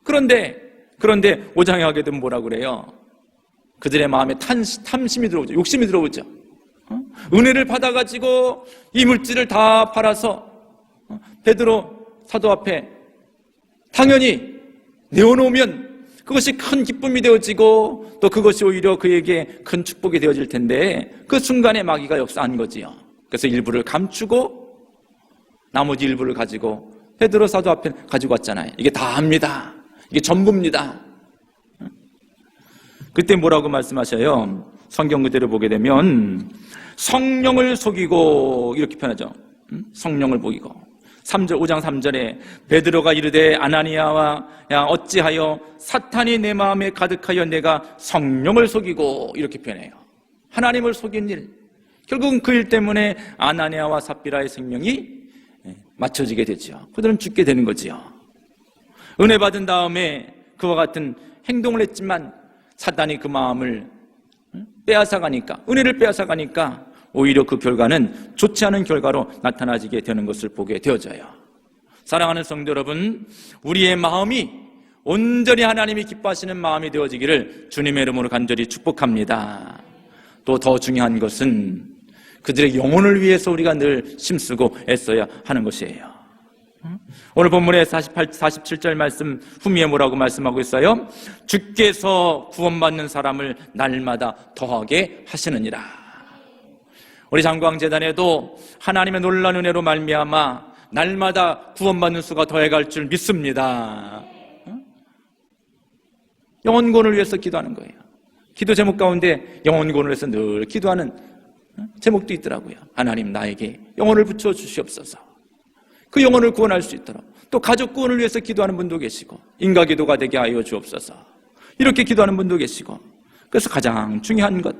그런데 5장에 하게 되면 뭐라고 그래요? 그들의 마음에 탐심이 들어오죠. 욕심이 들어오죠. 은혜를 받아가지고 이 물질을 다 팔아서 베드로 사도 앞에 당연히 내어놓으면 그것이 큰 기쁨이 되어지고, 또 그것이 오히려 그에게 큰 축복이 되어질 텐데, 그 순간에 마귀가 역사한 거지요. 그래서 일부를 감추고 나머지 일부를 가지고 베드로 사도 앞에 가지고 왔잖아요. 이게 다합니다. 이게 전부입니다. 그때 뭐라고 말씀하셔요? 성경 그대로 보게 되면 성령을 속이고, 이렇게 표현하죠. 성령을 속이고. 5장 3절에 베드로가 이르되 아나니아와 야 어찌하여 사탄이 내 마음에 가득하여 내가 성령을 속이고, 이렇게 표현해요. 하나님을 속인 일, 결국은 그 일 때문에 아나니아와 삽비라의 생명이 맞춰지게 되죠. 그들은 죽게 되는 거지요. 은혜 받은 다음에 그와 같은 행동을 했지만 사탄이 그 마음을 빼앗아가니까, 은혜를 빼앗아가니까 오히려 그 결과는 좋지 않은 결과로 나타나지게 되는 것을 보게 되어져요. 사랑하는 성도 여러분, 우리의 마음이 온전히 하나님이 기뻐하시는 마음이 되어지기를 주님의 이름으로 간절히 축복합니다. 또 더 중요한 것은 그들의 영혼을 위해서 우리가 늘 힘쓰고 애써야 하는 것이에요. 오늘 본문의 47절 말씀 후미에 뭐라고 말씀하고 있어요? 주께서 구원받는 사람을 날마다 더하게 하시느니라. 우리 장광재단에도 하나님의 놀라운 은혜로 말미암아 날마다 구원받는 수가 더해갈 줄 믿습니다. 영혼구원을 위해서 기도하는 거예요. 기도 제목 가운데 영혼구원을 위해서 늘 기도하는 제목도 있더라고요. 하나님, 나에게 영혼을 붙여 주시옵소서. 그 영혼을 구원할 수 있도록. 또 가족 구원을 위해서 기도하는 분도 계시고, 인가기도가 되게 하여 주옵소서. 이렇게 기도하는 분도 계시고. 그래서 가장 중요한 것,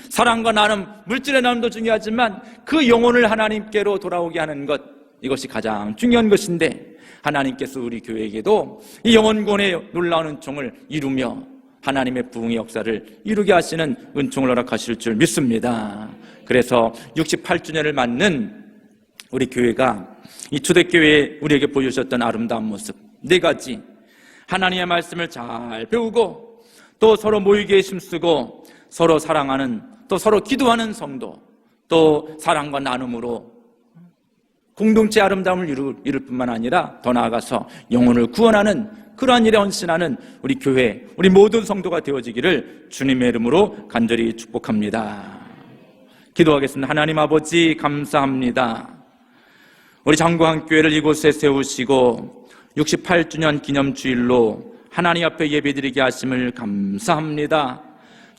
사랑과 나눔, 물질의 나눔도 중요하지만 그 영혼을 하나님께로 돌아오게 하는 것, 이것이 가장 중요한 것인데, 하나님께서 우리 교회에게도 이 영혼구원의 놀라운 은총을 이루며 하나님의 부흥의 역사를 이루게 하시는 은총을 허락하실 줄 믿습니다. 그래서 68주년을 맞는 우리 교회가 이 초대교회에 우리에게 보여주셨던 아름다운 모습 4가지, 하나님의 말씀을 잘 배우고 또 서로 모이기에 힘쓰고 서로 사랑하는, 또 서로 기도하는 성도, 또 사랑과 나눔으로 공동체 아름다움을 이룰 뿐만 아니라 더 나아가서 영혼을 구원하는 그러한 일에 헌신하는 우리 교회, 우리 모든 성도가 되어지기를 주님의 이름으로 간절히 축복합니다. 기도하겠습니다. 하나님 아버지, 감사합니다. 우리 장구한교회를 이곳에 세우시고 68주년 기념주일로 하나님 앞에 예배드리게 하심을 감사합니다.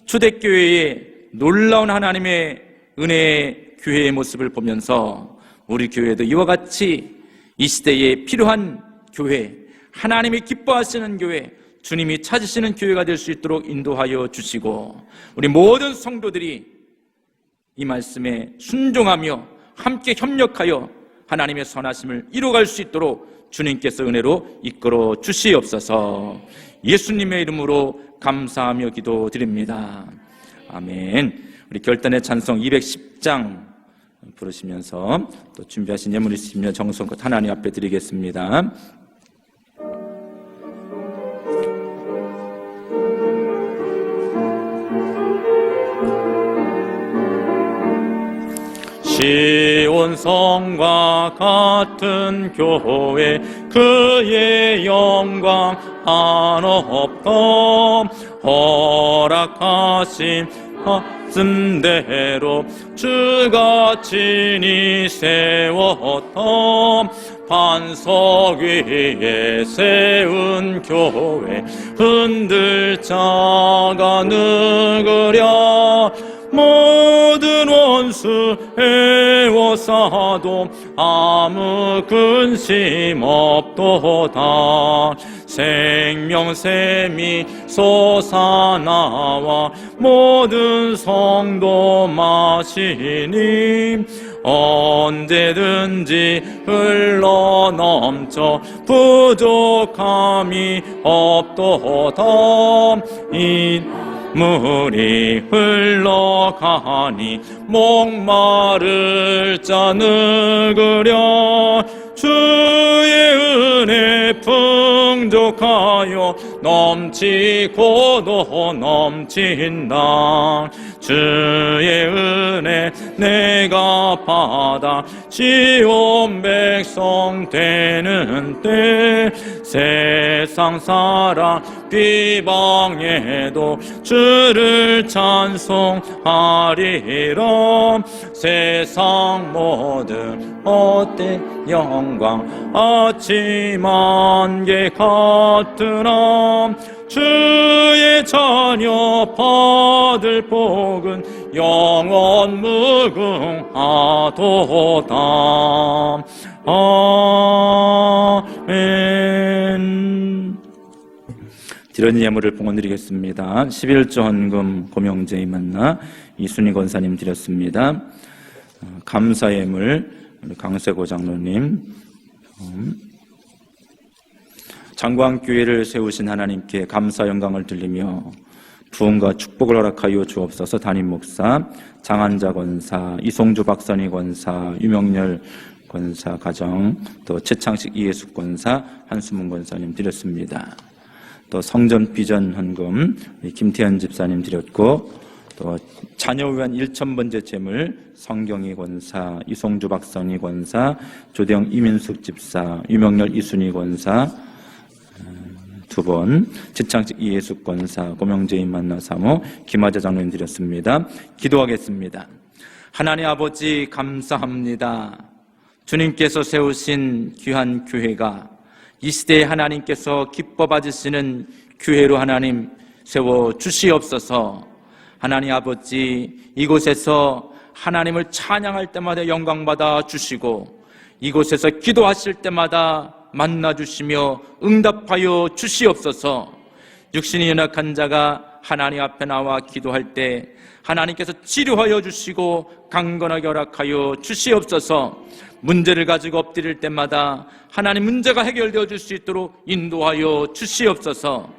초대교회의 놀라운 하나님의 은혜의 교회의 모습을 보면서 우리 교회도 이와 같이 이 시대에 필요한 교회, 하나님이 기뻐하시는 교회, 주님이 찾으시는 교회가 될 수 있도록 인도하여 주시고, 우리 모든 성도들이 이 말씀에 순종하며 함께 협력하여 하나님의 선하심을 이루어갈 수 있도록 주님께서 은혜로 이끌어 주시옵소서. 예수님의 이름으로 감사하며 기도드립니다. 아멘. 우리 결단의 찬송 210장 부르시면서 또 준비하신 예물 있으시면 정성껏 하나님 앞에 드리겠습니다. 시온 성과 같은 교회, 그의 영광 한없더 허락하신 말씀대로 주가 친히 세웠던 반석 위에 세운 교회, 흔들 자가 누구랴. 모든 원수 애워싸도 아무 근심 없도다. 생명샘이 솟아나와 모든 성도 마시니 언제든지 흘러넘쳐 부족함이 없도다. 이 물이 흘러가니 목마를 자 누구랴. 주의 은혜 풍족하여 넘치고도 넘친다. 주의 은혜 내가 받아 지온 백성 되는 때, 세상 사람 비방해도 주를 찬송하리라. 세상 모든 헛된 영광 아침 안개 같으나 주의 자녀 받을 복은 영원 무궁하도다. 아멘. 드리는 예물을 봉헌드리겠습니다. 11조 헌금 고명제의 만나 이순희 권사님 드렸습니다. 감사 예물 우리 강세고 장로님, 장광교회를 세우신 하나님께 감사 영광을 들리며 부흥과 축복을 허락하여 주옵소서. 담임 목사, 장한자 권사, 이송주 박선희 권사, 유명렬 권사 가정, 또 최창식 이예숙 권사, 한수문 권사님 드렸습니다. 또 성전 비전 헌금 김태현 집사님 드렸고, 또 자녀 위한 1,000번째 재물 성경희 권사, 이송주 박선희 권사, 조대영 이민숙 집사, 유명렬 이순희 권사 2번, 최창식 이예숙 권사, 고명재인 만나 사모, 김하자 장로님 드렸습니다. 기도하겠습니다. 하나님 아버지 감사합니다. 주님께서 세우신 귀한 교회가 이 시대에 하나님께서 기뻐 받으시는 교회로 하나님 세워 주시옵소서. 하나님 아버지, 이곳에서 하나님을 찬양할 때마다 영광받아 주시고, 이곳에서 기도하실 때마다 만나주시며 응답하여 주시옵소서. 육신이 연약한 자가 하나님 앞에 나와 기도할 때 하나님께서 치료하여 주시고 강건하게 허락하여 주시옵소서. 문제를 가지고 엎드릴 때마다 하나님 문제가 해결되어 줄 수 있도록 인도하여 주시옵소서.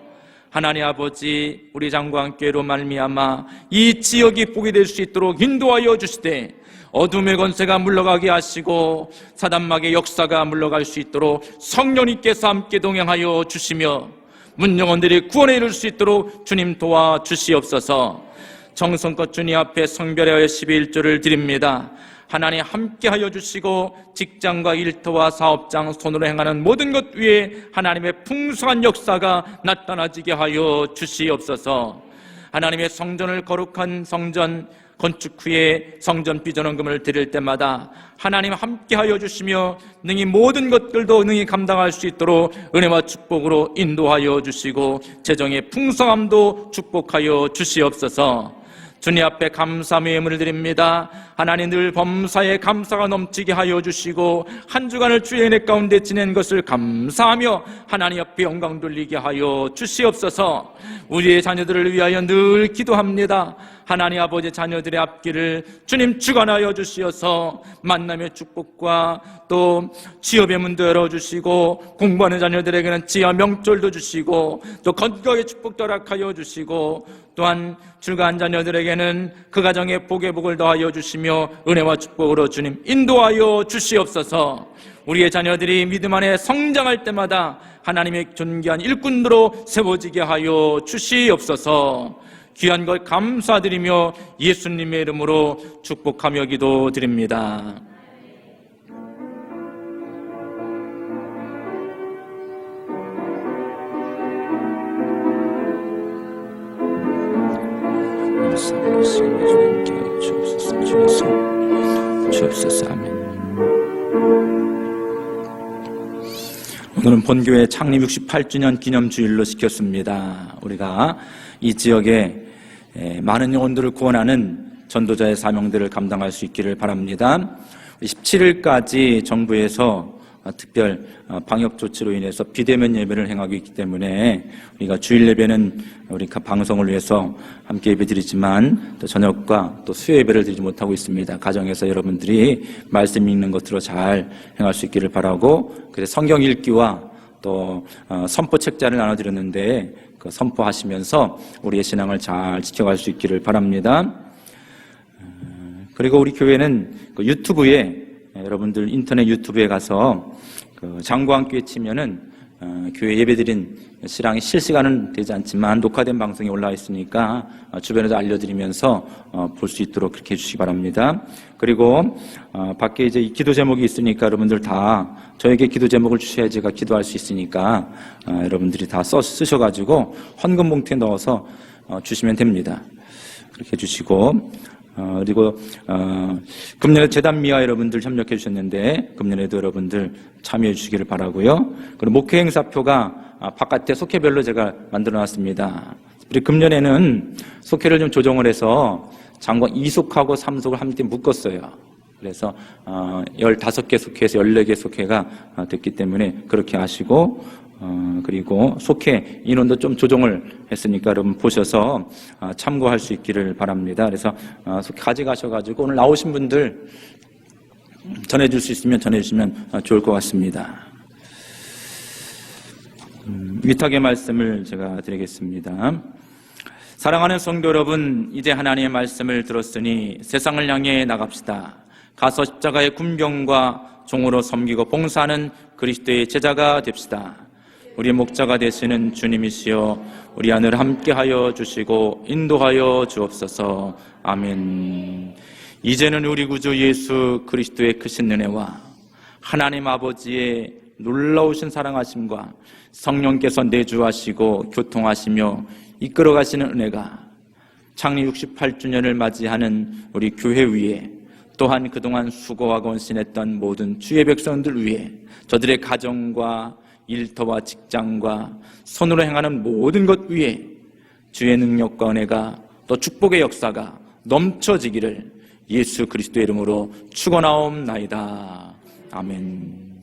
하나님 아버지, 우리 장구한교회로 말미암아 이 지역이 복이 될 수 있도록 인도하여 주시되 어둠의 권세가 물러가게 하시고 사단마귀의 역사가 물러갈 수 있도록 성령님께서 함께 동행하여 주시며 문영혼들이 구원에 이룰 수 있도록 주님 도와주시옵소서. 정성껏 주님 앞에 성별하여 11조를 드립니다. 하나님 함께하여 주시고 직장과 일터와 사업장 손으로 행하는 모든 것 위에 하나님의 풍성한 역사가 나타나지게 하여 주시옵소서. 하나님의 성전을 거룩한 성전 건축 후에 성전 비전원금을 드릴 때마다 하나님 함께하여 주시며 능히 모든 것들도 능히 감당할 수 있도록 은혜와 축복으로 인도하여 주시고 재정의 풍성함도 축복하여 주시옵소서. 주님 앞에 감사의 예물을 드립니다. 하나님 늘 범사에 감사가 넘치게 하여 주시고 한 주간을 주의 은혜 가운데 지낸 것을 감사하며 하나님 앞에 영광 돌리게 하여 주시옵소서. 우리의 자녀들을 위하여 늘 기도합니다. 하나님 아버지 자녀들의 앞길을 주님 주관하여 주시어서 만남의 축복과 또 취업의 문도 열어주시고 공부하는 자녀들에게는 지혜와 명철도 주시고 또 건강의 축복도 허락하여 주시고 또한 출가한 자녀들에게는 그 가정의 복의 복을 더하여 주시며 은혜와 축복으로 주님 인도하여 주시옵소서. 우리의 자녀들이 믿음 안에 성장할 때마다 하나님의 존귀한 일꾼으로 세워지게 하여 주시옵소서. 귀한 것 감사드리며 예수님의 이름으로 축복하며 기도드립니다. 주옵소서. 아멘. 오늘은 본교회 창립 68주년 기념주일로 지켰습니다. 우리가 이 지역에 많은 영혼들을 구원하는 전도자의 사명들을 감당할 수 있기를 바랍니다. 17일까지 정부에서 특별 방역 조치로 인해서 비대면 예배를 행하고 있기 때문에 우리가 주일 예배는 우리 방송을 위해서 함께 예배드리지만 또 저녁과 또 수요 예배를 드리지 못하고 있습니다. 가정에서 여러분들이 말씀 읽는 것으로 잘 행할 수 있기를 바라고, 그래서 성경 읽기와 또 선포 책자를 나눠드렸는데 그 선포하시면서 우리의 신앙을 잘 지켜갈 수 있기를 바랍니다. 그리고 우리 교회는 그 유튜브에, 여러분들 인터넷 유튜브에 가서 그 장구한교회 치면은 교회 예배드린 실황이 실시간은 되지 않지만 녹화된 방송이 올라와 있으니까 주변에도 알려드리면서 볼 수 있도록 그렇게 해주시기 바랍니다. 그리고 밖에 이제 기도 제목이 있으니까 여러분들 다 저에게 기도 제목을 주셔야 제가 기도할 수 있으니까 여러분들이 다 쓰셔가지고 헌금 봉투에 넣어서 주시면 됩니다. 그렇게 해주시고, 그리고 금년에 재단미화 여러분들 협력해 주셨는데 금년에도 여러분들 참여해 주시기를 바라고요. 그리고 목회 행사표가 바깥에 속회별로 제가 만들어 놨습니다. 우리 금년에는 속회를 좀 조정을 해서 장관 2속하고 3속을 함께 묶었어요. 그래서 15개 속회에서 14개 속회가 됐기 때문에 그렇게 하시고, 그리고 속회 인원도 좀 조정을 했으니까 여러분 보셔서 참고할 수 있기를 바랍니다. 그래서 속회 가져가셔가지고 오늘 나오신 분들 전해줄 수 있으면 전해주시면 좋을 것 같습니다. 위탁의 말씀을 제가 드리겠습니다. 사랑하는 성도 여러분, 이제 하나님의 말씀을 들었으니 세상을 향해 나갑시다. 가서 십자가의 군병과 종으로 섬기고 봉사하는 그리스도의 제자가 됩시다. 우리의 목자가 되시는 주님이시여 우리 안을 함께하여 주시고 인도하여 주옵소서. 아멘. 이제는 우리 구주 예수 그리스도의 크신 은혜와 하나님 아버지의 놀라우신 사랑하심과 성령께서 내주하시고 교통하시며 이끌어가시는 은혜가 창립 68주년을 맞이하는 우리 교회 위에, 또한 그동안 수고하고 헌신했던 모든 주의 백성들 위에, 저들의 가정과 일터와 직장과 손으로 행하는 모든 것 위에 주의 능력과 은혜가 또 축복의 역사가 넘쳐지기를 예수 그리스도의 이름으로 축원하옵나이다. 아멘.